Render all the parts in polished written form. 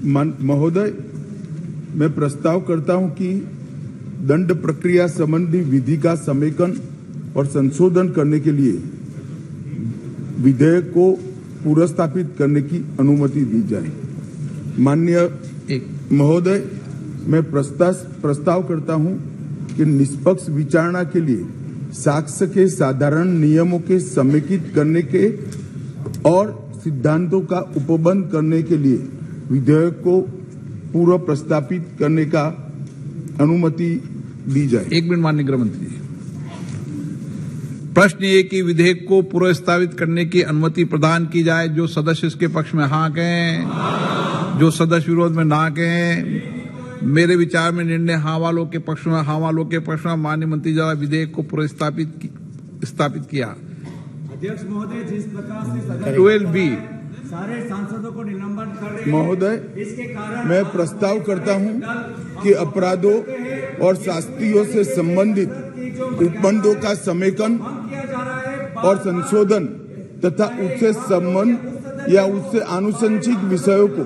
महोदय, मैं प्रस्ताव करता हूं कि दंड प्रक्रिया संबंधी विधि का समेकन और संशोधन करने के लिए विधेयक को पुनर्स्थापित करने की अनुमति दी जाए। माननीय महोदय, मैं प्रस्ताव करता हूं कि निष्पक्ष विचारणा के लिए साक्ष्य के साधारण नियमों के समेकित करने के और सिद्धांतों का उपबंध करने के लिए विधेयक को पूर्व प्रस्तापित करने का अनुमति दी जाए। एक मिनट माननीय गृह मंत्री जी। प्रश्न ये कि विधेयक को पूर्व प्रस्तावित करने की अनुमति प्रदान की जाए। जो सदस्य इसके पक्ष में हाँ कहें, जो सदस्य विरोध में ना कहें। मेरे विचार में निर्णय हाँ वालों के पक्ष में, हाँ वालों के पक्ष में। माननीय मंत्री द्वारा विधेयक को पूर्व स्थापित किया। अध्यक्ष महोदय, जिस प्रकार से 12B सारे सांसदों को निलंबन कर रहे हैं, महोदय, इसके कारण मैं प्रस्ताव करता हूं कि अपराधों और शास्तियों से संबंधित उपबंधों का समेकन और संशोधन तथा उससे संबंध या उससे आनुषंगिक विषयों को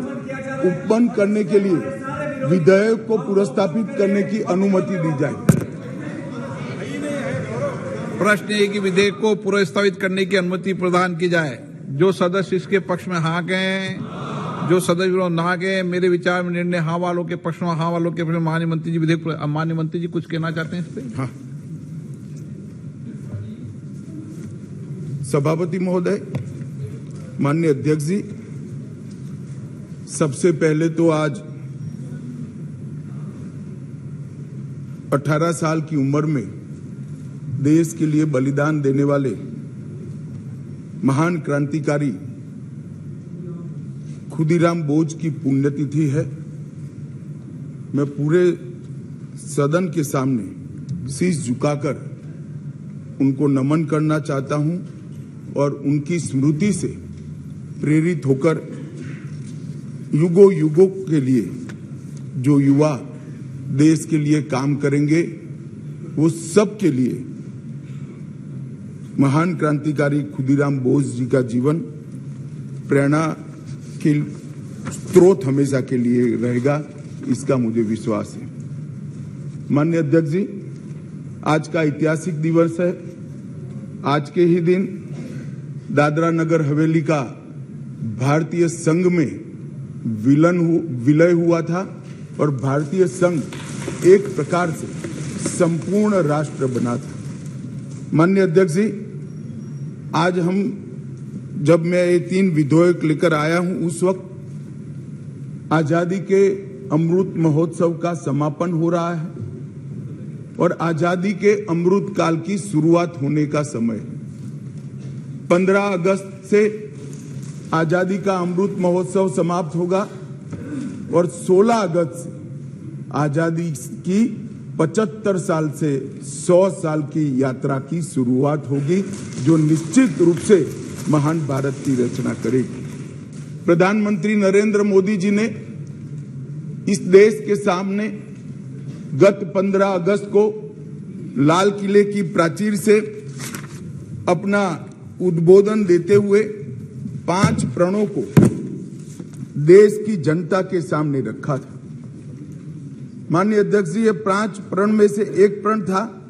उत्पन्न करने के लिए विधेयक को पुनर्स्थापित करने की अनुमति दी जाए। प्रश्न है कि विधेयक को पूर्व स्थापित करने की अनुमति प्रदान की जाए। जो सदस्य इसके पक्ष में हाँ कहें, जो सदस्य विरोध ना कहें। मेरे विचार में निर्णय हाँ वालों के पक्ष में, हाँ वालों के पक्ष में। माननीय मंत्री जी विधेयक। माननीय मंत्री जी कुछ कहना चाहते हैं इस पे? हाँ। सभापति महोदय, माननीय अध्यक्ष जी, सबसे पहले तो आज 18 साल की उम्र में देश के लिए बलिदान देने वाले महान क्रांतिकारी खुदीराम बोस की पुण्यतिथि है। मैं पूरे सदन के सामने शीश झुकाकर उनको नमन करना चाहता हूं और उनकी स्मृति से प्रेरित होकर युगों युगों के लिए जो युवा देश के लिए काम करेंगे, वो सब के लिए महान क्रांतिकारी खुदीराम बोस जी का जीवन प्रेरणा के स्रोत हमेशा के लिए रहेगा, इसका मुझे विश्वास है। माननीय अध्यक्ष जी, आज का ऐतिहासिक दिवस है। आज के ही दिन दादरा नगर हवेली का भारतीय संघ में विलय हुआ था और भारतीय संघ एक प्रकार से संपूर्ण राष्ट्र बना था। माननीय अध्यक्ष जी, आज जब मैं ये 3 विधेयक लेकर आया हूं, उस वक्त आजादी के अमृत महोत्सव का समापन हो रहा है और आजादी के अमृत काल की शुरुआत होने का समय है। 15 अगस्त से आजादी का अमृत महोत्सव समाप्त होगा और 16 अगस्त से आजादी की 75 साल से 100 साल की यात्रा की शुरुआत होगी, जो निश्चित रूप से महान भारत की रचना करेगी। प्रधानमंत्री नरेंद्र मोदी जी ने इस देश के सामने गत 15 अगस्त को लाल किले की प्राचीर से अपना उद्बोधन देते हुए 5 प्रणों को देश की जनता के सामने रखा था। माननीय अध्यक्ष जी, ये 5 प्रण में से एक प्रण था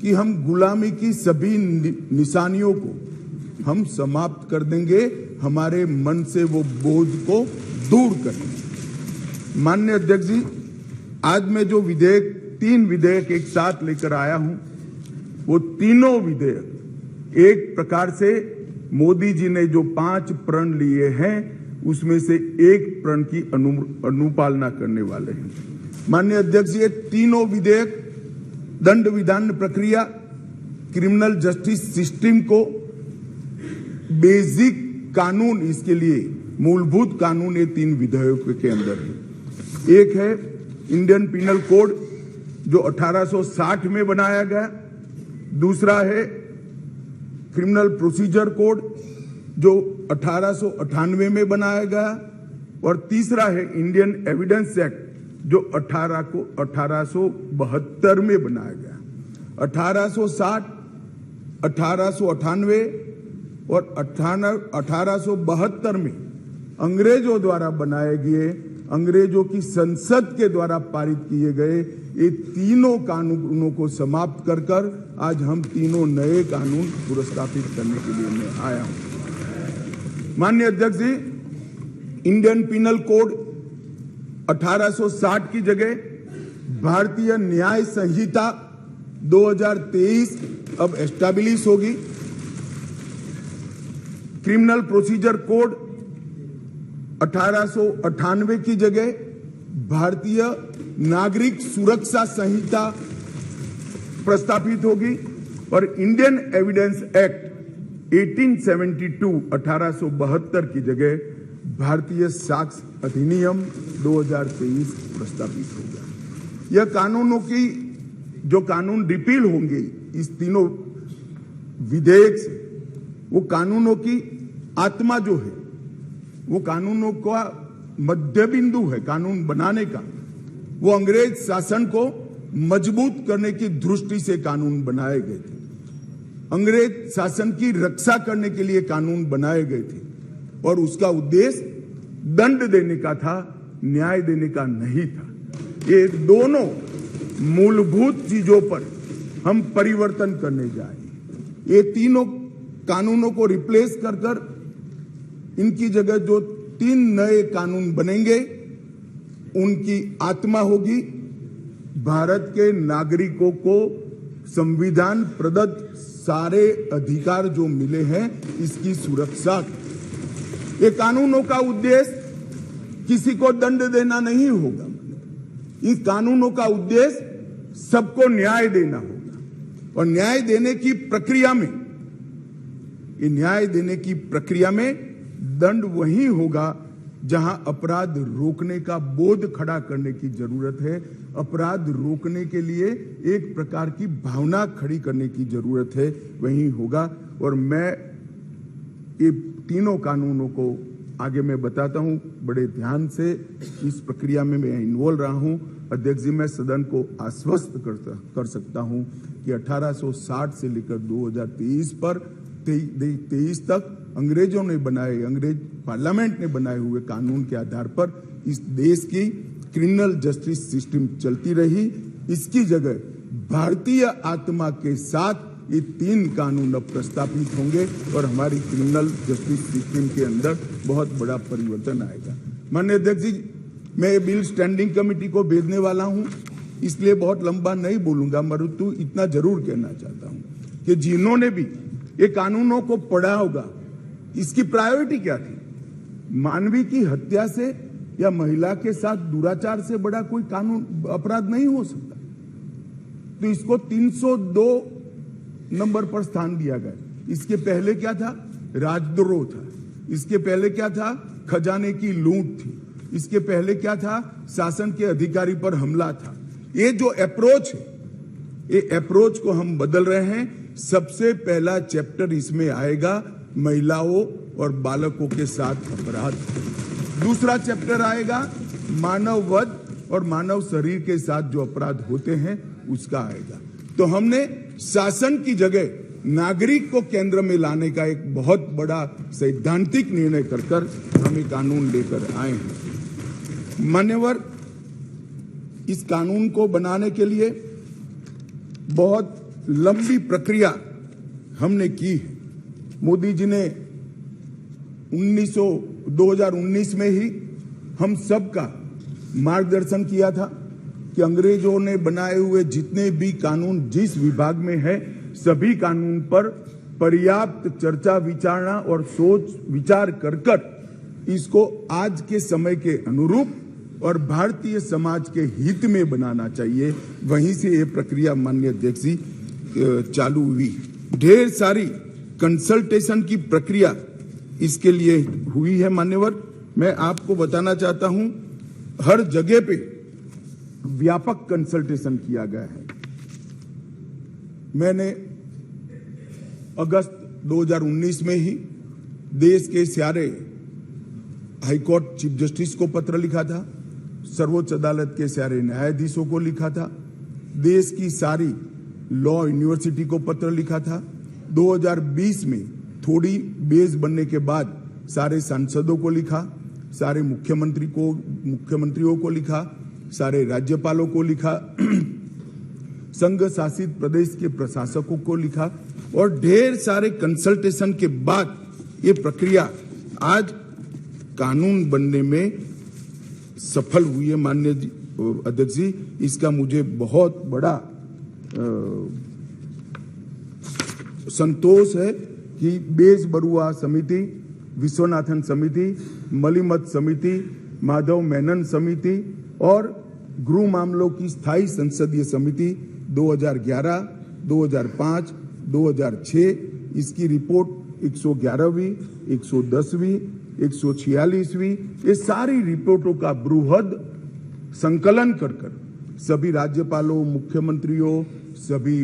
कि हम गुलामी की सभी निशानियों को हम समाप्त कर देंगे, हमारे मन से वो बोझ को दूर करेंगे। माननीय अध्यक्ष जी, आज मैं जो 3 विधेयक एक साथ लेकर आया हूं, वो तीनों विधेयक एक प्रकार से मोदी जी ने जो 5 प्रण लिए हैं, उसमें से एक प्रण की अनुपालना करने वाले हैं। माननीय अध्यक्ष जी, ये तीनों विधेयक दंड विधान प्रक्रिया, क्रिमिनल जस्टिस सिस्टम को बेसिक कानून, इसके लिए मूलभूत कानून ये 3 विधेयकों के अंदर है। एक है इंडियन पिनल कोड जो 1860 में बनाया गया, दूसरा है क्रिमिनल प्रोसीजर कोड जो 1898 में बनाया गया और तीसरा है इंडियन एविडेंस एक्ट जो 1872 में बनाया गया। 1860, 1898 और 1872 में अंग्रेजों द्वारा बनाए गए, अंग्रेजों की संसद के द्वारा पारित किए गए ये तीनों कानूनों को समाप्त कर कर आज हम तीनों नए कानून पुरस्कृत करने के लिए मैं आया हूं। माननीय अध्यक्ष जी, इंडियन पिनल कोड 1860 की जगह भारतीय न्याय संहिता 2023 अब एस्टैब्लिश होगी। क्रिमिनल प्रोसीजर कोड 1898 की जगह भारतीय नागरिक सुरक्षा संहिता प्रस्तावित होगी और इंडियन एविडेंस एक्ट 1872 की जगह भारतीय साक्ष्य अधिनियम 2023 प्रस्तावित होगा। यह कानूनों की जो कानून रिपील होंगे इस तीनों विधेयक से, वो कानूनों की आत्मा जो है, वो कानूनों का मध्य बिंदु है कानून बनाने का, वो अंग्रेज शासन को मजबूत करने की दृष्टि से कानून बनाए गए थे। अंग्रेज शासन की रक्षा करने के लिए कानून बनाए गए थे और उसका उद्देश्य दंड देने का था, न्याय देने का नहीं था। ये दोनों मूलभूत चीजों पर हम परिवर्तन करने जाएंगे। ये तीनों कानूनों को रिप्लेस कर कर इनकी जगह जो 3 नए कानून बनेंगे उनकी आत्मा होगी भारत के नागरिकों को संविधान प्रदत्त सारे अधिकार जो मिले हैं इसकी सुरक्षा। ये कानूनों का उद्देश्य किसी को दंड देना नहीं होगा। इन कानूनों का उद्देश्य सबको न्याय देना होगा और न्याय देने की प्रक्रिया में, ये न्याय देने की प्रक्रिया में दंड वही होगा जहां अपराध रोकने का बोध खड़ा करने की जरूरत है। अपराध रोकने के लिए एक प्रकार की भावना खड़ी करने की जरूरत है, वही होगा। और मैं ये तीनों कानूनों को आगे मैं बताता हूं, बड़े ध्यान से इस प्रक्रिया में मैं इन्वॉल्व रहा हूं। अध्यक्ष जी, मैं सदन को आश्वस्त कर सकता हूं कि 1860 से लेकर 2023 पर 23 तक अंग्रेजों ने बनाए, अंग्रेज पार्लियामेंट ने बनाए हुए कानून के आधार पर इस देश की क्रिमिनल जस्टिस सिस्टम चलती रही। इसकी जगह भारतीय आत्मा के साथ ये 3 कानून अब प्रस्तावित होंगे और हमारी क्रिमिनल जस्टिस सिस्टम के अंदर बहुत बड़ा परिवर्तन आएगा। माननीय अध्यक्ष जी, मैं ये बिल स्टैंडिंग कमेटी को भेजने वाला हूं, इसलिए बहुत लंबा नहीं बोलूंगा, मरुतु इतना जरूर कहना चाहता हूं कि जिन्होंने भी ये कानूनों को पढ़ा होगा, इसकी प्रायोरिटी क्या थी? मानवी की हत्या से या महिला के साथ दुराचार से बड़ा कोई कानून अपराध नहीं हो सकता, तो इसको 302 नंबर पर स्थान दिया गया। इसके पहले क्या था? राजद्रोह था। इसके पहले क्या था? खजाने की लूट थी। इसके पहले क्या था? शासन के अधिकारी पर हमला था। ये जो अप्रोच है, ये अप्रोच को हम बदल रहे हैं। सबसे पहला चैप्टर इसमें आएगा महिलाओं और बालकों के साथ अपराध। दूसरा चैप्टर आएगा मानव वध और मानव शरीर के साथ जो अपराध होते हैं उसका आएगा। तो हमने शासन की जगह नागरिक को केंद्र में लाने का एक बहुत बड़ा सैद्धांतिक निर्णय कर हम ये कानून लेकर आए हैं। मान्यवर, इस कानून को बनाने के लिए बहुत लंबी प्रक्रिया हमने की है। मोदी जी ने 2019 में ही हम सबका मार्गदर्शन किया था कि अंग्रेजों ने बनाए हुए जितने भी कानून जिस विभाग में है, सभी कानून पर पर्याप्त चर्चा विचारणा और सोच विचार कर इसको आज के समय के अनुरूप और भारतीय समाज के हित में बनाना चाहिए। वहीं से ये प्रक्रिया माननीय अध्यक्ष जी चालू हुई। ढेर सारी कंसल्टेशन की प्रक्रिया इसके लिए हुई है। मान्यवर, मैं आपको बताना चाहता हूं, हर जगह पे व्यापक कंसल्टेशन किया गया है। मैंने अगस्त 2019 में ही देश के सारे हाईकोर्ट चीफ जस्टिस को पत्र लिखा था, सर्वोच्च अदालत के सारे न्यायाधीशों को लिखा था, देश की सारी लॉ यूनिवर्सिटी को पत्र लिखा था। 2020 में थोड़ी बेस बनने के बाद सारे सांसदों को लिखा सारे मुख्यमंत्रियों को लिखा, सारे राज्यपालों को लिखा, संघ शासित प्रदेश के प्रशासकों को लिखा और ढेर सारे कंसल्टेशन के बाद ये प्रक्रिया आज कानून बनने में सफल हुई है। माननीय अध्यक्ष जी, इसका मुझे बहुत बड़ा संतोष है कि बेज बरुआ समिति, विश्वनाथन समिति, मलिमत समिति, माधव मेनन समिति और गृह मामलों की स्थायी संसदीय समिति 2011, 2005, 2006 इसकी रिपोर्ट 111वीं, 110वीं, 146वीं ये सारी रिपोर्टों का बृहद संकलन कर सभी राज्यपालों, मुख्यमंत्रियों, सभी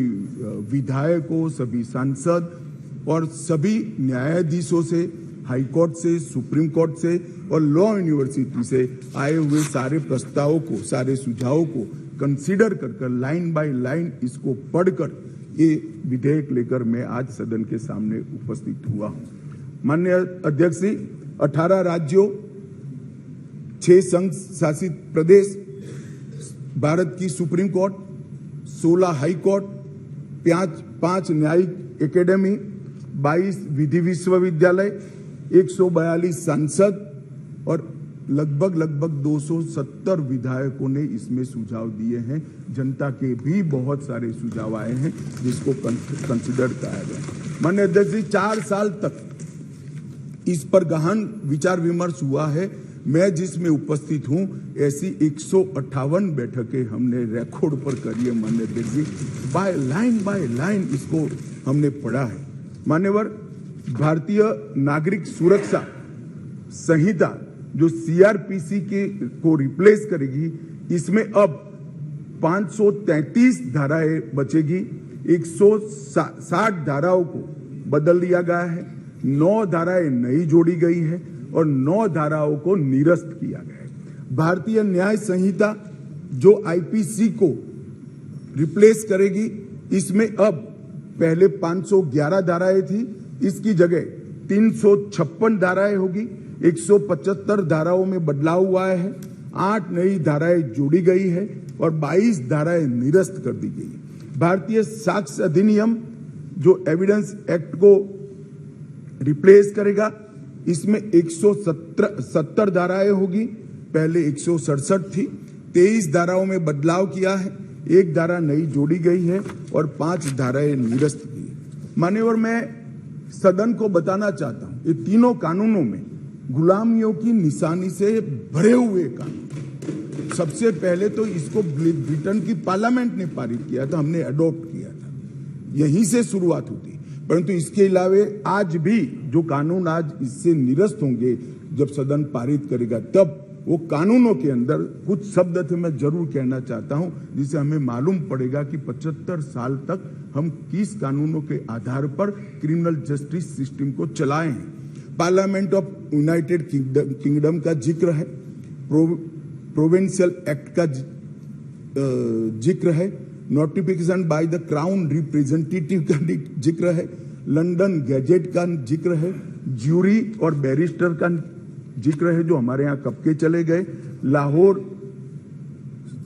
विधायकों, सभी सांसद और सभी न्यायाधीशों से, हाई कोर्ट से, सुप्रीम कोर्ट से और लॉ यूनिवर्सिटी से आए हुए सारे प्रस्तावों को, सारे सुझावों को कंसीडर कर लाइन बाय लाइन इसको पढ़कर ये विधेयक लेकर मैं आज सदन के सामने उपस्थित हुआ हूं। माननीय अध्यक्ष जी, 18 राज्यों, 6 संघ शासित प्रदेश, भारत की सुप्रीम कोर्ट, 16 हाई कोर्ट, 5 न्यायिक एकेडमी, 22 विधि विश्वविद्यालय, 142 सांसद और लगभग 270 विधायकों ने इसमें सुझाव दिए हैं। जनता के भी बहुत सारे सुझाव आए हैं जिसको कंसिडर किया गया। माननीय अध्यक्ष जी, 4 साल तक इस पर गहन विचार विमर्श हुआ है। मैं जिसमें उपस्थित हूं ऐसी 158 बैठकें हमने रिकॉर्ड पर करी है। माननीय अध्यक्ष जी, बाय लाइन इसको हमने पढ़ा है। मान्यवर, भारतीय नागरिक सुरक्षा संहिता जो सीआरपीसी को रिप्लेस करेगी, इसमें अब 533 धाराएं बचेगी, 160 धाराओं को बदल दिया गया है, 9 धाराएं नई जोड़ी गई है और 9 धाराओं को निरस्त किया गया है। भारतीय न्याय संहिता जो आईपीसी को रिप्लेस करेगी, इसमें अब पहले 511 धाराएं थी, इसकी जगह 356 धाराएं होगी, 175 धाराओं में बदलाव हुआ है, 8 नई धाराएं जोड़ी गई है और 22 धाराएं निरस्त कर दी गई है। भारतीय साक्ष्य अधिनियम जो एविडेंस एक्ट को रिप्लेस करेगा, इसमें 170 धाराएं होगी, पहले 167 थी, 23 धाराओं में बदलाव किया है, 1 धारा नई जोड़ी गई है और 5 धाराएं निरस्त की है। मान्यवर, मैं सदन को बताना चाहता हूं, ये तीनों कानूनों में गुलामियों की निशानी से भरे हुए कानून। सबसे पहले तो इसको ब्रिटेन की पार्लियामेंट ने पारित किया था, हमने अडॉप्ट किया था, यहीं से शुरुआत होती। परंतु इसके अलावा आज भी जो कानून आज इससे निरस्त होंगे, जब सदन पारित करेगा तब वो कानूनों के अंदर कुछ शब्द थे मैं जरूर कहना चाहता हूं, जिससे हमें मालूम पड़ेगा कि 75 साल तक हम किस कानूनों के आधार पर क्रिमिनल जस्टिस सिस्टम को चलाए हैं। पार्लियामेंट ऑफ यूनाइटेड किंगडम का जिक्र है, प्रोविंशियल एक्ट का जिक्र है, notification by the crown representative का जिक्र है, लंदन गैजेट का जिक्र है, ज्यूरी और बैरिस्टर का जिक्र है जो हमारे यहाँ कब के चले गए, लाहौर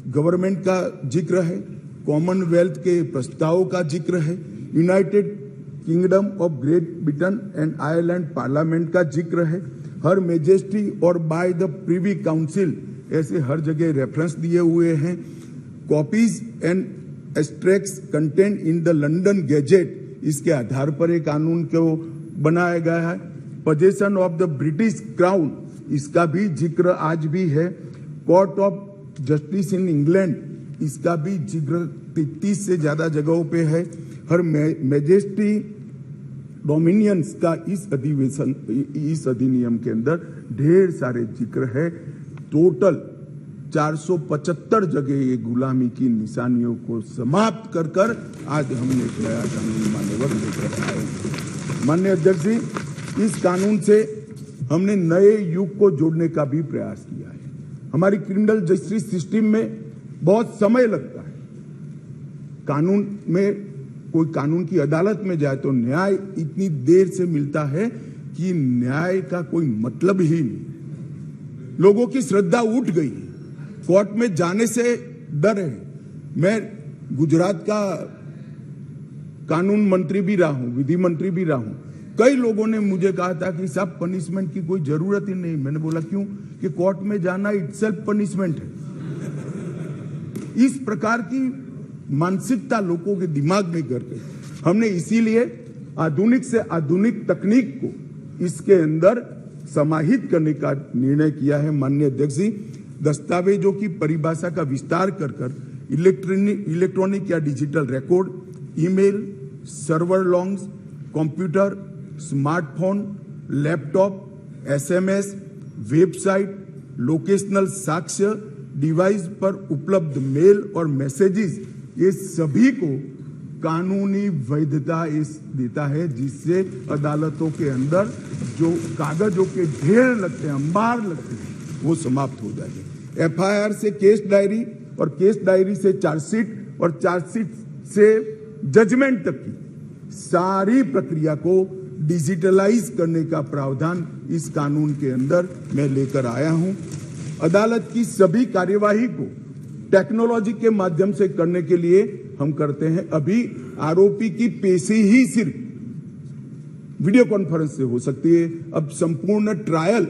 गवर्नमेंट का जिक्र है, कॉमनवेल्थ के प्रस्तावों का जिक्र है, United kingdom of great Britain and Ireland parliament का जिक्र है, हर मेजेस्टी और बाय द प्रीवी काउंसिल, ऐसे हर जगह रेफरेंस दिए हुए हैं। Copies and extracts content in the London gadget, इसके आधार पर एक कानून को बनाया गया है। Possession of the British crown, इसका भी जिक्र आज भी है। Court of justice in England, इसका भी जिक्र 33 से ज्यादा जगहों पे है। हर मैजेस्टी डोमिनियंस का इस अधिनियम के अंदर ढेर सारे जिक्र है। टोटल 475 जगह ये गुलामी की निशानियों को समाप्त कर आज हमने नया कानून मान्यवर लेकर आए। माननीय अध्यक्ष जी, इस कानून से हमने नए युग को जोड़ने का भी प्रयास किया है। हमारी क्रिमिनल जस्टिस सिस्टम में बहुत समय लगता है। कानून में कोई कानून की अदालत में जाए तो न्याय इतनी देर से मिलता है कि न्याय का कोई मतलब ही नहीं। लोगों की श्रद्धा उठ गई है, कोर्ट में जाने से डर है। मैं गुजरात का कानून मंत्री भी रहा हूं, विधि मंत्री भी रहा हूं। कई लोगों ने मुझे कहा था कि साहब पनिशमेंट की कोई जरूरत ही नहीं। मैंने बोला क्यों? कि कोर्ट में जाना इटसेल्फ पनिशमेंट है। इस प्रकार की मानसिकता लोगों के दिमाग में करके हमने इसीलिए आधुनिक से आधुनिक तकनीक को इसके अंदर समाहित करने का निर्णय किया है। माननीय अध्यक्ष जी, दस्तावेजों की परिभाषा का विस्तार कर इलेक्ट्रॉनिक या digital record, email, server longs, computer, smartphone, laptop, SMS, website, locational साक्ष्य, डिवाइस पर उपलब्ध मेल और मैसेजेस, ये सभी को कानूनी वैधता देता है, जिससे अदालतों के अंदर जो कागजों के ढेर लगते हैं, अंबार लगते हैं, वो समाप्त हो जाएंगे। एफआईआर से केस डायरी और केस डायरी से चार्जशीट और चार्जशीट से जजमेंट तक की सारी प्रक्रिया को डिजिटलाइज करने का प्रावधान इस कानून के अंदर मैं लेकर आया हूं। अदालत की सभी कार्यवाही को टेक्नोलॉजी के माध्यम से करने के लिए हम करते हैं। अभी आरोपी की पेशी ही सिर्फ वीडियो कॉन्फ्रेंस से हो सकती है, अब संपूर्ण ट्रायल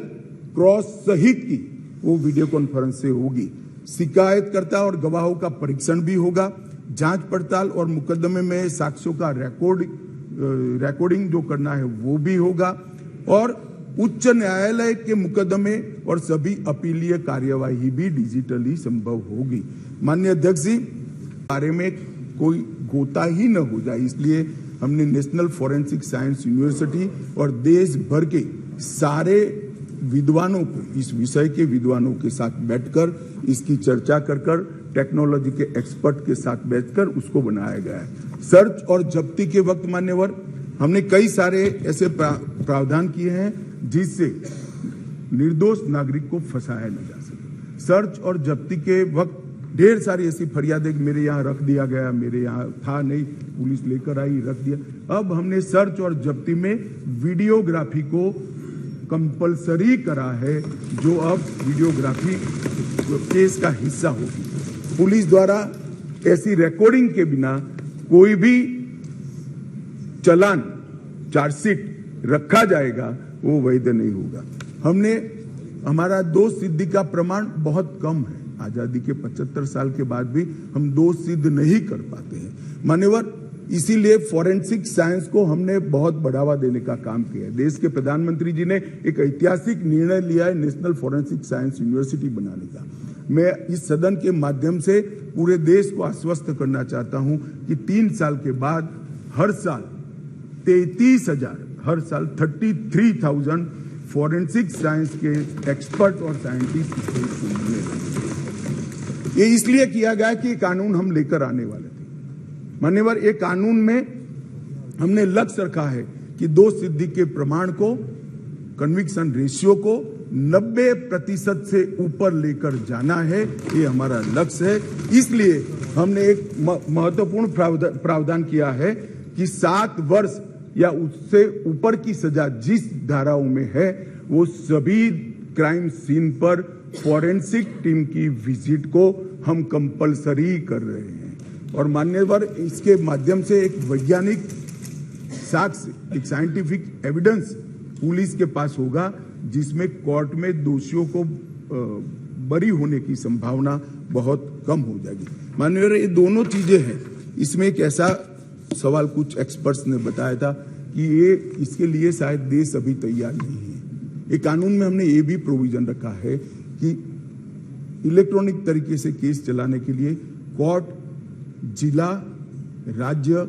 क्रॉस सहित की वो वीडियो कॉन्फ्रेंस से होगी। शिकायतकर्ता और गवाहों का परीक्षण भी होगा, जांच पड़ताल और मुकदमे में साक्ष्यों का रिकॉर्डिंग जो करना है वो भी होगा, और उच्च न्यायालय के मुकदमे और सभी अपीलीय कार्यवाही भी डिजिटली संभव होगी। माननीय अध्यक्ष जी, बारे में कोई गोता ही न हो जाए, इसलिए हमने नेशनल फॉरेंसिक साइंस यूनिवर्सिटी और देश भर के सारे विद्वानों को, इस विषय के विद्वानों के साथ बैठकर इसकी चर्चा कर टेक्नोलॉजी के एक्सपर्ट के साथ बैठकर उसको बनाया गया है। सर्च और जब्ती के वक्त मान्यवर हमने कई सारे ऐसे प्रावधान किए हैं जिससे निर्दोष नागरिक को फंसाया न जा सके। सर्च और जब्ती के वक्त ढेर सारी ऐसी फरियादें मेरे यहाँ रख दिया गया, मेरे यहाँ था नहीं, पुलिस लेकर आई, रख दिया। अब हमने सर्च और जब्ती में वीडियोग्राफी को कंपलसरी करा है, जो अब वीडियोग्राफी केस का हिस्सा होगी। पुलिस द्वारा ऐसी रिकॉर्डिंग के बिना कोई भी चालान, चार्जशीट रखा जाएगा वो वैध नहीं होगा। हमारा दोष सिद्धि का प्रमाण बहुत कम है। आजादी के 75 साल के बाद भी हम दोष सिद्ध नहीं कर पाते हैं मान्यवर। इसीलिए फॉरेंसिक साइंस को हमने बहुत बढ़ावा देने का काम किया है। देश के प्रधानमंत्री जी ने एक ऐतिहासिक निर्णय लिया है नेशनल फॉरेंसिक साइंस यूनिवर्सिटी बनाने का। मैं इस सदन के माध्यम से पूरे देश को आश्वस्त करना चाहता हूं कि 3 साल के बाद हर साल 33,000 फॉरेंसिक साइंस के एक्सपर्ट और साइंटिस्ट इस देश को मिलेंगे। ये इसलिए किया गया कि कानून हम लेकर आने वाले थे मान्यवर। एक कानून में हमने लक्ष्य रखा है कि दोष सिद्धि के प्रमाण को, कन्विक्शन रेशियो को 90% से ऊपर लेकर जाना है, ये हमारा लक्ष्य है। इसलिए हमने एक महत्वपूर्ण प्रावधान किया है कि 7 वर्ष या उससे ऊपर की सजा जिस धाराओं में है वो सभी क्राइम सीन पर फॉरेंसिक टीम की विजिट को हम कंपलसरी कर रहे हैं। और मान्यवर, इसके माध्यम से एक वैज्ञानिक साक्ष्य, एक साइंटिफिक एविडेंस पुलिस के पास होगा, जिसमें कोर्ट में दोषियों को बरी होने की संभावना बहुत कम हो जाएगी। माननीय, ये दोनों चीजें हैं। इसमें एक ऐसा सवाल कुछ एक्सपर्ट्स ने बताया था कि ये इसके लिए शायद देश अभी तैयार नहीं है। एक कानून में हमने ये भी प्रोविजन रखा है कि इलेक्ट्रॉनिक तरीके से केस चलाने के लिए कोर्ट, जिला, राज्य,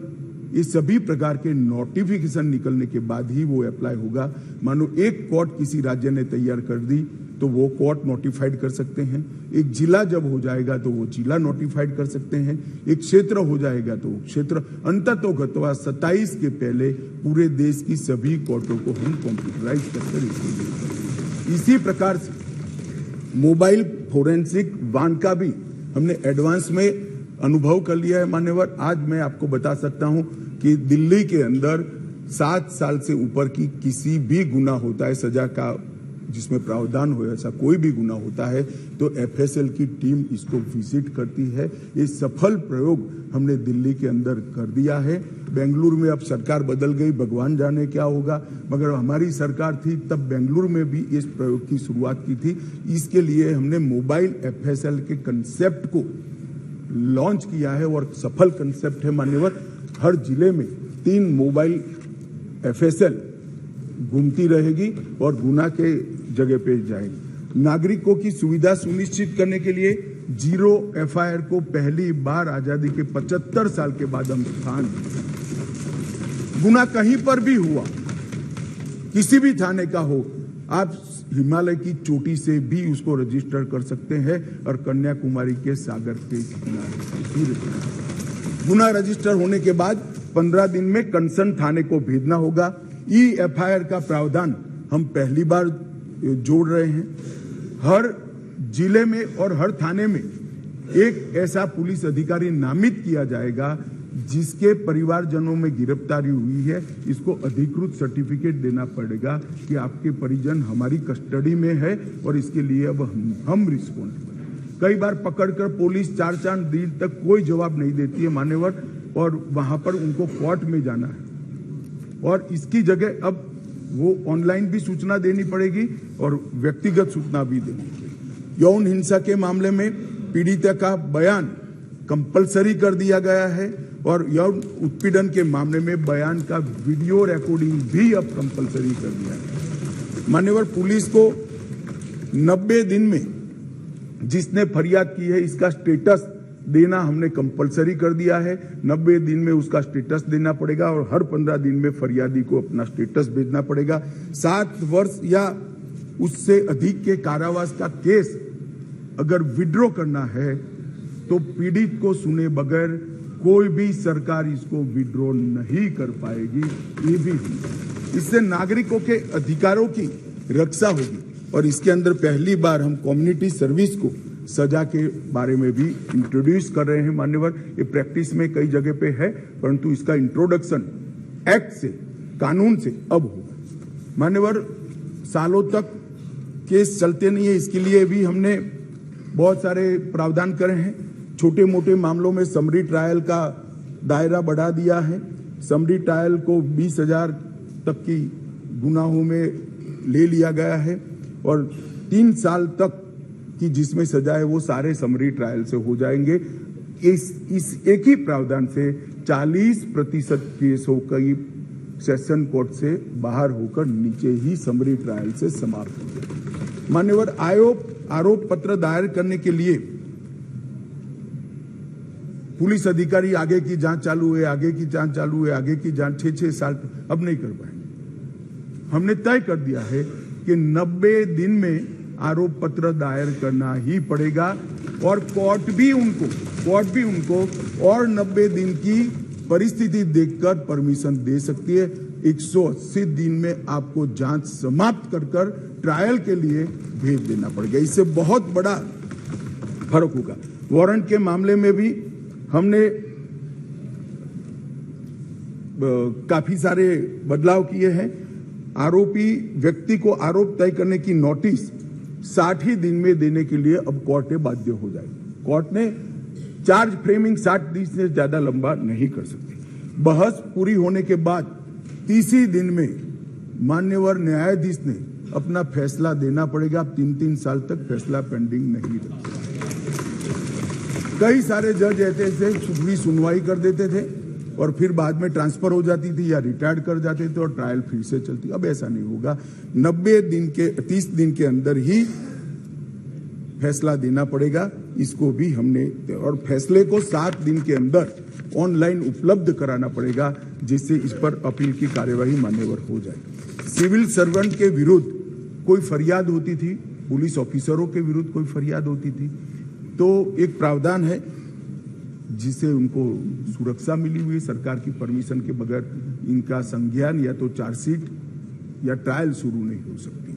ये सभी प्रकार के नोटिफिकेशन निकलने के बाद ही वो अप्लाई होगा। मानो एक कोर्ट किसी राज्य ने तैयार कर दी तो वो कोर्ट नोटिफाइड कर सकते हैं। एक जिला जब हो जाएगा तो वो जिला नोटिफाइड कर सकते हैं। एक क्षेत्र हो जाएगा तो क्षेत्र। अंततोगत्वा 27 के पहले पूरे देश की सभी कोर्टों को हम कंप्यूटराइज कर इसी प्रकार से मोबाइल फोरेंसिक वाहन का भी हमने एडवांस में अनुभव कर लिया है मान्यवर। आज मैं आपको बता सकता हूं कि दिल्ली के अंदर 7 साल से ऊपर की किसी भी गुना होता है, सजा का जिसमें प्रावधान हो ऐसा कोई भी गुना होता है तो एफएसएल की टीम इसको विजिट करती है। ये सफल प्रयोग हमने दिल्ली के अंदर कर दिया है। बेंगलुरु में अब सरकार बदल गई, भगवान जाने क्या होगा, मगर हमारी सरकार थी तब बेंगलुरु में भी इस प्रयोग की शुरुआत की थी। इसके लिए हमने मोबाइल एफएसएल के कंसेप्ट को लॉन्च किया है और सफल कंसेप्ट है मान्यवर। हर जिले में 3 मोबाइल एफएसएल घूमती रहेगी और गुना के जगह पे जाएगी। नागरिकों की सुविधा सुनिश्चित करने के लिए जीरो एफआईआर को पहली बार आजादी के 75 साल के बाद हम स्थान दिए। गुना कहीं पर भी हुआ, किसी भी थाने का हो, आप हिमालय की चोटी से भी उसको रजिस्टर कर सकते हैं और कन्याकुमारी के सागर के किनारे गुना रजिस्टर होने के बाद 15 दिन में कंसर्न थाने को भेजना होगा। एफआईआर का प्रावधान हम पहली बार जोड़ रहे हैं। हर जिले में और हर थाने में एक ऐसा पुलिस अधिकारी नामित किया जाएगा जिसके परिवारजनों में गिरफ्तारी हुई है। इसको अधिकृत सर्टिफिकेट देना पड़ेगा कि आपके परिजन हमारी कस्टडी में है और इसके लिए अब हम रिस्पॉन्सिबल। कई बार पकड़कर पुलिस 4-4 दिन तक कोई जवाब नहीं देती है मान्यवर, और वहां पर उनको कोर्ट में जाना है और इसकी जगह अब वो ऑनलाइन भी सूचना देनी पड़ेगी और व्यक्तिगत सूचना भी देनी पड़ेगी। यौन हिंसा के मामले में पीड़िता का बयान कंपलसरी कर दिया गया है और यौन उत्पीड़न के मामले में बयान का वीडियो रिकॉर्डिंग भी अब कंपलसरी कर दिया है। मान्यवर, पुलिस को 90 दिन में जिसने फरियाद की है इसका स्टेटस देना हमने कंपलसरी कर दिया है। 90 दिन में उसका स्टेटस देना पड़ेगा और हर 15 दिन में फरियादी को अपना स्टेटस भेजना पड़ेगा। 7 वर्ष या उससे अधिक के कारावास का केस अगर विड्रॉ करना है तो पीड़ित को सुने बगैर कोई भी सरकार इसको विड्रॉ नहीं कर पाएगी। ये भी इससे नागरिकों के अधिकारों की रक्षा होगी और इसके अंदर पहली बार हम कम्युनिटी सर्विस को सजा के बारे में भी इंट्रोड्यूस कर रहे हैं मान्यवर। ये प्रैक्टिस में कई जगह पे है परंतु इसका इंट्रोडक्शन एक्ट से, कानून से अब होगा। मान्यवर, सालों तक केस चलते नहीं है, इसके लिए भी हमने बहुत सारे प्रावधान करे हैं। छोटे मोटे मामलों में समरी ट्रायल का दायरा बढ़ा दिया है। समरी ट्रायल को 20,000 तक की गुनाहों में ले लिया गया है और 3 साल तक कि जिसमें सजा है वो सारे समरी ट्रायल से हो जाएंगे। इस एक ही प्रावधान से 40% केसों की सेशन कोर्ट से बाहर होकर नीचे ही समरी ट्रायल से समाप्त हो गए। मान्यवर, आरोप पत्र दायर करने के लिए पुलिस अधिकारी आगे की जांच चालू है, आगे की जांच चालू है, आगे की जांच 6-6 साल अब नहीं कर पाएंगे। हमने तय कर दिया है कि 90 दिन में आरोप पत्र दायर करना ही पड़ेगा और कोर्ट भी उनको और 90 दिन की परिस्थिति देखकर परमिशन दे सकती है। 180 दिन में आपको जांच समाप्त कर ट्रायल के लिए भेज देना पड़ेगा। इससे बहुत बड़ा फर्क होगा। वारंट के मामले में भी हमने काफी सारे बदलाव किए हैं। आरोपी व्यक्ति को आरोप तय करने की नोटिस 60 ही दिन में देने के लिए अब कोर्ट बाध्य हो जाएगी। कोर्ट ने चार्ज फ्रेमिंग 60 दिन से ज्यादा लंबा नहीं कर सकती। बहस पूरी होने के बाद 30 ही दिन में मान्यवर न्यायाधीश ने अपना फैसला देना पड़ेगा। 3-3 साल तक फैसला पेंडिंग नहीं रखा। कई सारे जज ऐसे पूरी सुनवाई कर देते थे और फिर बाद में ट्रांसफर हो जाती थी या रिटायर्ड कर जाते थे और ट्रायल फिर से चलती। अब ऐसा नहीं होगा। 30 दिन के अंदर ही फैसला देना पड़ेगा। इसको भी हमने, और फैसले को 7 दिन के अंदर ऑनलाइन उपलब्ध कराना पड़ेगा जिससे इस पर अपील की कार्यवाही मान्यवर हो जाए। सिविल सर्वेंट के विरुद्ध कोई फरियाद होती थी, पुलिस ऑफिसरों के विरुद्ध कोई फरियाद होती थी तो एक प्रावधान है जिसे उनको सुरक्षा मिली हुई सरकार की परमिशन के बगैर इनका संज्ञान या तो चार्जशीट या ट्रायल शुरू नहीं हो सकती।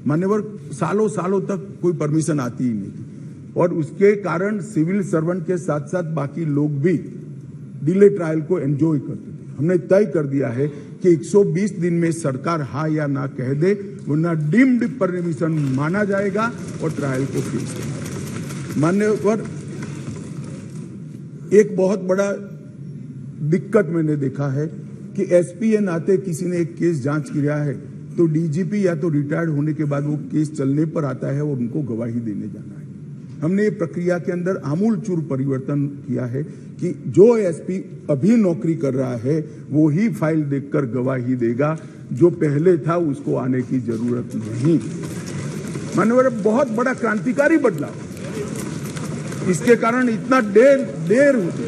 मान्यवर, सालों तक कोई परमिशन आती ही नहीं थी और उसके कारण सिविल सर्वेंट के साथ साथ बाकी लोग भी डिले ट्रायल को एंजॉय करते थे। हमने तय कर दिया है कि 120 दिन में सरकार हाँ या ना कह दे, वरना डीम्ड परमिशन माना जाएगा और ट्रायल को पेश करेगा। मान्यवर, एक बहुत बड़ा दिक्कत मैंने देखा है कि एसपी के नाते किसी ने एक केस जांच किया है तो डीजीपी या तो रिटायर्ड होने के बाद वो केस चलने पर आता है और उनको गवाही देने जाना है। हमने ये प्रक्रिया के अंदर आमूलचूर परिवर्तन किया है कि जो एसपी अभी नौकरी कर रहा है वो ही फाइल देखकर गवाही देगा, जो पहले था उसको आने की जरूरत नहीं। माननीय, बहुत बड़ा क्रांतिकारी बदलाव। इसके कारण इतना देर होती,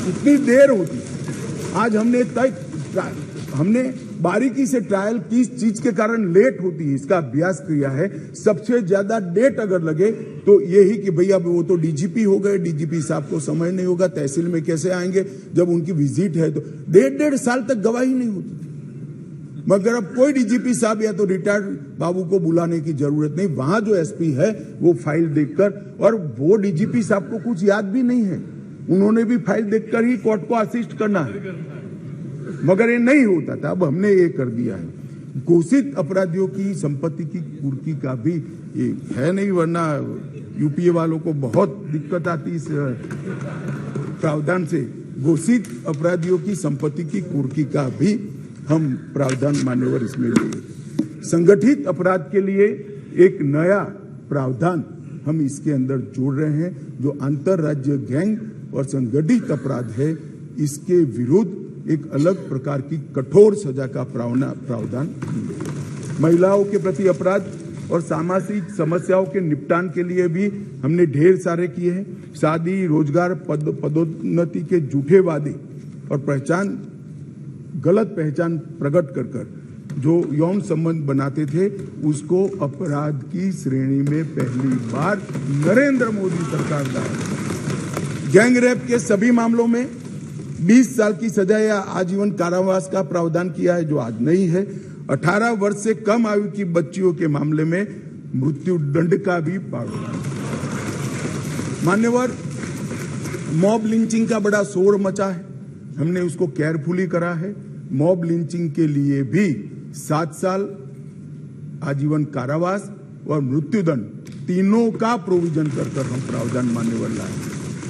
इतनी देर होती। आज हमने बारीकी से ट्रायल किस चीज के कारण लेट होती है इसका अभ्यास किया है। सबसे ज्यादा डेट अगर लगे तो यही कि भैया वो तो डीजीपी हो गए, डीजीपी साहब को समय नहीं होगा, तहसील में कैसे आएंगे, जब उनकी विजिट है तो 1.5 साल तक गवाही नहीं होती। मगर अब कोई डीजीपी साहब या तो रिटायर्ड बाबू को बुलाने की जरूरत नहीं, वहां जो एसपी है वो फाइल देखकर, और वो डीजीपी साहब को कुछ याद भी नहीं है, उन्होंने भी फाइल देखकर ही कोर्ट को असिस्ट करना है, मगर ये नहीं होता था। अब हमने ये कर दिया है। घोषित अपराधियों की संपत्ति की कुर्की का भी ये है नहीं, वरना यूपीए वालों को बहुत दिक्कत आती इस प्रावधान से। घोषित अपराधियों की संपत्ति की कुर्की का भी हम प्रावधान मान्यवर इसमें ले। संगठित अपराध के लिए एक नया प्रावधान हम इसके अंदर जोड़ रहे हैं, जो अंतरराज्य गैंग और संगठित अपराध है, इसके विरुद्ध एक अलग प्रकार की कठोर सजा का प्रावधान। महिलाओं के प्रति अपराध और सामाजिक समस्याओं के निपटान के लिए भी हमने ढेर सारे किए हैं। शादी, रोजगार, पदोन्नति के झूठे वादे और गलत पहचान प्रकट कर जो यौन संबंध बनाते थे, उसको अपराध की श्रेणी में पहली बार नरेंद्र मोदी सरकार लाए। गैंग रेप के सभी मामलों में 20 साल की सजा या आजीवन कारावास का प्रावधान किया है, जो आज नहीं है। 18 वर्ष से कम आयु की बच्चियों के मामले में मृत्यु दंड का भी प्रावधान। मान्यवर, मॉब लिंचिंग का बड़ा शोर मचा है, हमने उसको केयरफुली करा है। मॉब लिंचिंग के लिए भी 7 साल आजीवन कारावास और मृत्युदंड तीनों का प्रोविजन कर हम प्रावधान मान्यवर लाए।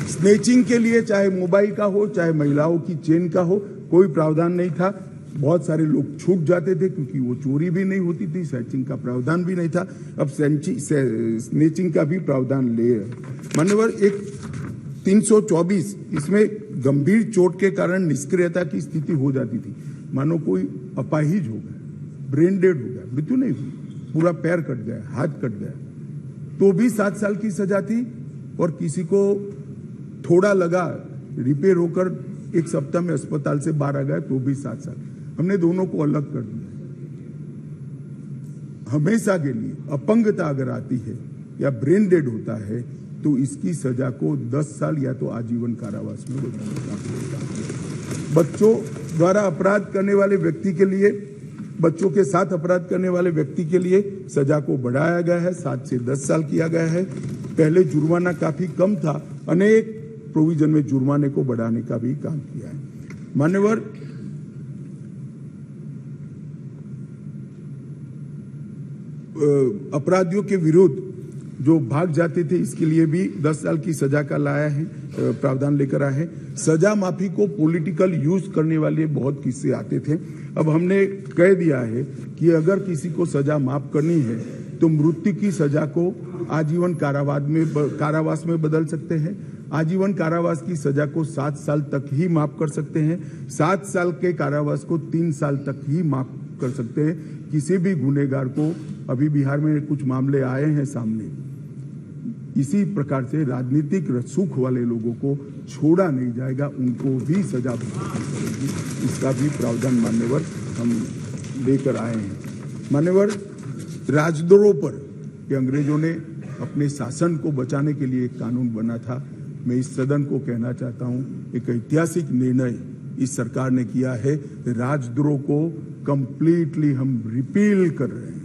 स्नेचिंग के लिए चाहे मोबाइल का हो चाहे महिलाओं की चेन का हो, कोई प्रावधान नहीं था। बहुत सारे लोग छूट जाते थे क्योंकि वो चोरी भी नहीं होती थी, स्नेचिंग का प्रावधान भी नहीं था। अब स्नेचिंग का भी प्रावधान ले मान्यवर। एक 324 इसमें गंभीर चोट के कारण निष्क्रियता की स्थिति हो जाती थी, मानो कोई अपाहिज हो गया, ब्रेन डेड हो गया, मृत्यु नहीं हुई, पूरा पैर कट गया, हाथ कट गया, तो भी 7 साल की सजा थी। और किसी को थोड़ा लगा, रिपेयर होकर 1 सप्ताह में अस्पताल से बाहर आ गया, तो भी 7 साल। हमने दोनों को अलग कर दिया। हमेशा के लिए अपंगता अगर आती है या ब्रेन डेड होता है तो इसकी सजा को 10 साल या तो आजीवन कारावास में बदलना। बच्चों द्वारा अपराध करने वाले व्यक्ति के लिए, बच्चों के साथ अपराध करने वाले व्यक्ति के लिए सजा को बढ़ाया गया है, 7 से 10 साल किया गया है। पहले जुर्माना काफी कम था, अनेक प्रोविजन में जुर्माने को बढ़ाने का भी काम किया है। मान्यवर, अपराधियों के विरुद्ध जो भाग जाते थे, इसके लिए भी 10 साल की सजा का लाया है, प्रावधान लेकर आए हैं। सजा माफी को पॉलिटिकल यूज करने वाले बहुत किस्से आते थे। अब हमने कह दिया है कि अगर किसी को सजा माफ करनी है तो मृत्यु की सजा को आजीवन कारावास में बदल सकते हैं। आजीवन कारावास की सजा को 7 साल तक ही माफ कर सकते हैं। 7 साल के कारावास को 3 साल तक ही माफ कर सकते हैं। किसी भी गुनहगार को, अभी बिहार में कुछ मामले आए हैं सामने, इसी प्रकार से राजनीतिक रसूख वाले लोगों को छोड़ा नहीं जाएगा, उनको भी सजा मिलेगी। इसका भी प्रावधान मान्यवर हम लेकर आए हैं। मान्यवर, राजद्रोह पर कि अंग्रेजों ने अपने शासन को बचाने के लिए एक कानून बना था। मैं इस सदन को कहना चाहता हूं, एक ऐतिहासिक निर्णय इस सरकार ने किया है। राजद्रोह को कंप्लीटली हम रिपील कर रहे हैं,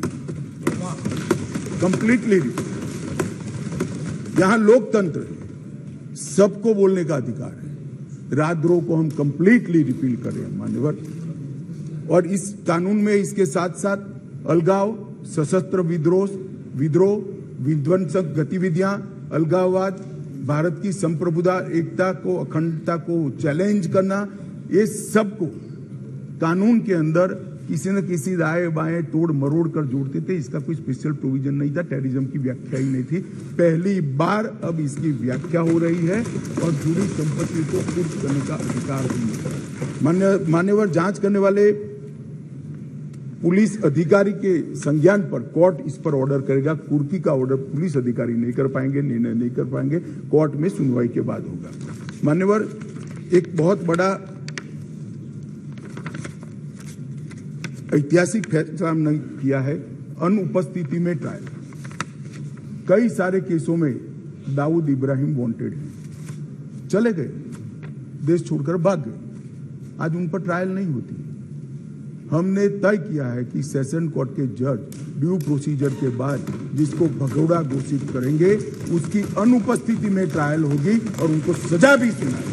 कंप्लीटली। यहां लोकतंत्र, सबको बोलने का अधिकार है, राजद्रोह को हम कंप्लीटली रिपील करें मान्यवर। और इस कानून में इसके साथ साथ अलगाव, सशस्त्र विद्रोह, विध्वंसक गतिविधियां, अलगाववाद, भारत की संप्रभुता, एकता को, अखंडता को चैलेंज करना, ये सब को कानून के अंदर किसी न किसी दाएं बाएं तोड़ मरोड़ कर जोड़ते थे। इसका कोई स्पेशल प्रोविजन नहीं था, टेररिज्म की व्याख्या ही नहीं थी। पहली बार अब इसकी व्याख्या हो रही है और जुड़ी संपत्ति को कुर्क करने का अधिकार भी है। मान्यवर, जांच करने वाले पुलिस अधिकारी के संज्ञान पर कोर्ट इस पर ऑर्डर करेगा। कुर्की का ऑर्डर पुलिस अधिकारी नहीं कर पाएंगे, निर्णय नहीं कर पाएंगे, कोर्ट में सुनवाई के बाद होगा। मान्यवर, एक बहुत बड़ा ऐतिहासिक फैसला हमने किया है, अनुपस्थिति में ट्रायल। कई सारे केसों में दाऊद इब्राहिम वांटेड है, चले गए, देश छोड़कर भाग गए, आज उन पर ट्रायल नहीं होती। हमने तय किया है कि सेशन कोर्ट के जज ड्यू प्रोसीजर के बाद जिसको भगोड़ा घोषित करेंगे उसकी अनुपस्थिति में ट्रायल होगी और उनको सजा भी सुनाई।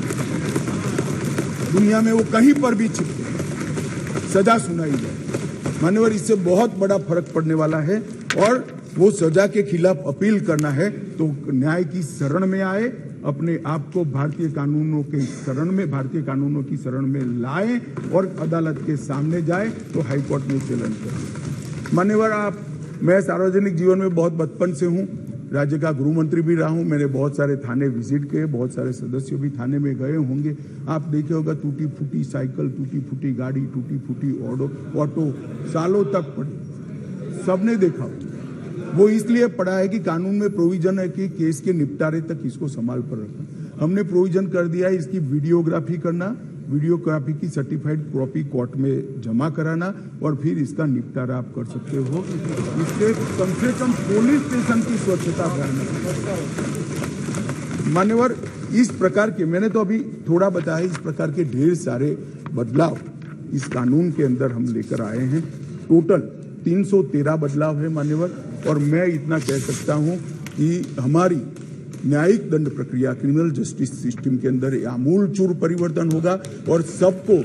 दुनिया में वो कहीं पर भी छिपके सजा सुनाई जाए। मान्यवर, इससे बहुत बड़ा फर्क पड़ने वाला है और वो सजा के खिलाफ अपील करना है तो न्याय की शरण में आए, अपने आप को भारतीय कानूनों की शरण में लाए और अदालत के सामने जाए तो हाईकोर्ट में चैलेंज करें। मान्यवर, मैं सार्वजनिक जीवन में बहुत बचपन से हूं, राज्य का गृह मंत्री भी रहा हूं, मैंने बहुत सारे थाने विजिट किए, बहुत सारे सदस्य भी थाने में गए होंगे। आप देखे होगा टूटी फूटी साइकिल, टूटी फूटी गाड़ी, टूटी फूटी ऑटो सालों तक पड़ी, सबने देखा। वो इसलिए पड़ा है कि कानून में प्रोविजन है कि केस के निपटारे तक इसको संभाल पर रखना। हमने प्रोविजन कर दिया है इसकी वीडियोग्राफी करना, वीडियोग्राफी की सर्टिफाइड कॉपी कोर्ट में जमा कराना और फिर इसका निपटारा आप कर सकते हो। इससे कम से कम पुलिस स्टेशन की स्वच्छता बढ़ाना। मान्यवर, इस प्रकार के, मैंने तो अभी थोड़ा बताया, इस प्रकार के ढेर सारे बदलाव इस कानून के अंदर हम लेकर आए हैं। टोटल 313 बदलाव है मान्यवर, और मैं इतना कह सकता हूं कि हमारी न्यायिक दंड प्रक्रिया, क्रिमिनल जस्टिस सिस्टम के अंदर आमूलचूल परिवर्तन होगा और सबको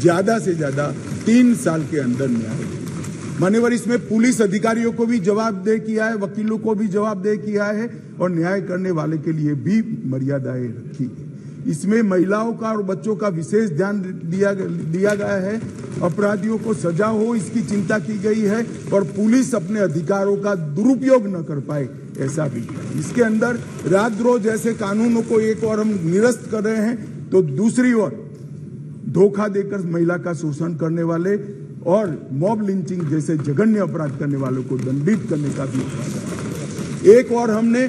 ज्यादा से ज्यादा 3 साल के अंदर न्याय। मान्यवर, इसमें पुलिस अधिकारियों को भी जवाबदेह किया है, वकीलों को भी जवाबदेह किया है और न्याय करने वाले के लिए भी मर्यादाएं रखी। इसमें महिलाओं का और बच्चों का विशेष ध्यान दिया गया है। अपराधियों को सजा हो इसकी चिंता की गई है और पुलिस अपने अधिकारों का दुरुपयोग न कर पाए, ऐसा भी। इसके अंदर राजद्रोह जैसे कानूनों को एक और हम निरस्त कर रहे हैं तो दूसरी ओर धोखा देकर महिला का शोषण करने वाले और मॉब लिंचिंग जैसे जघन्य अपराध करने वालों को दंडित करने का भी। एक और हमने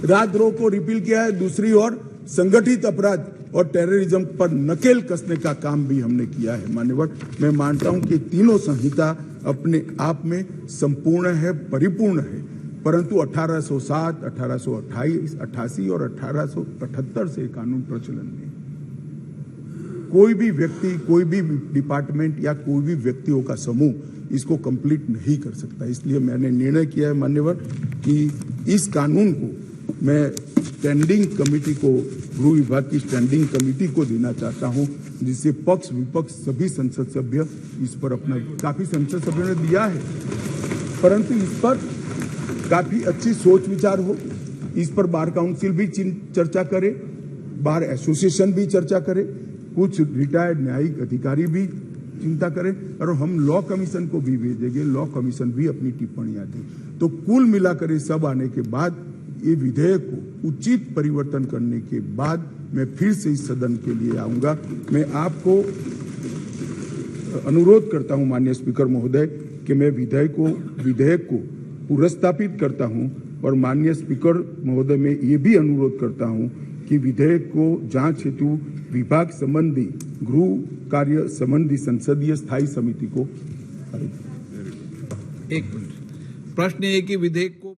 राजद्रोह को रिपील किया है, दूसरी ओर संगठित अपराध और टेररिज्म पर नकेल कसने का काम भी हमने किया है। मान्यवर, मैं मानता हूं कि तीनों संहिता अपने आप में संपूर्ण है, परिपूर्ण है, परंतु 1807, 1828, 88 और 1878 से कानून प्रचलन में कोई भी व्यक्ति, कोई भी डिपार्टमेंट या कोई भी व्यक्तियों का समूह इसको कंप्लीट नहीं कर सकता। इसलिए मैंने निर्णय किया है मान्यवर कि इस कानून को मैं स्टैंडिंग कमेटी को, गृह विभाग की स्टैंडिंग कमेटी को देना चाहता हूं, जिससे पक्ष विपक्ष सभी संसद सभ्य इस पर अपना, काफी संसद सभ्यों ने दिया है, परंतु इस पर काफी अच्छी सोच विचार हो। इस पर बार काउंसिल भी चर्चा करे, बार एसोसिएशन भी चर्चा करे, कुछ रिटायर्ड न्यायिक अधिकारी भी चिंता करें और हम लॉ कमीशन को भी भेजेंगे, लॉ कमीशन भी अपनी टिप्पणियां दे। तो कुल मिलाकर ये सब आने के बाद ये विधेयक को उचित परिवर्तन करने के बाद मैं फिर से इस सदन के लिए आऊंगा। मैं आपको अनुरोध करता हूं माननीय स्पीकर महोदय कि मैं विधेयक को पुनर्स्थापित करता हूं और माननीय स्पीकर महोदय में ये भी अनुरोध करता हूं कि विधेयक को जांच हेतु विभाग संबंधी गृह कार्य संबंधी संसदीय स्थायी समिति को। एक मिनट, प्रश्न ये कि विधेयक को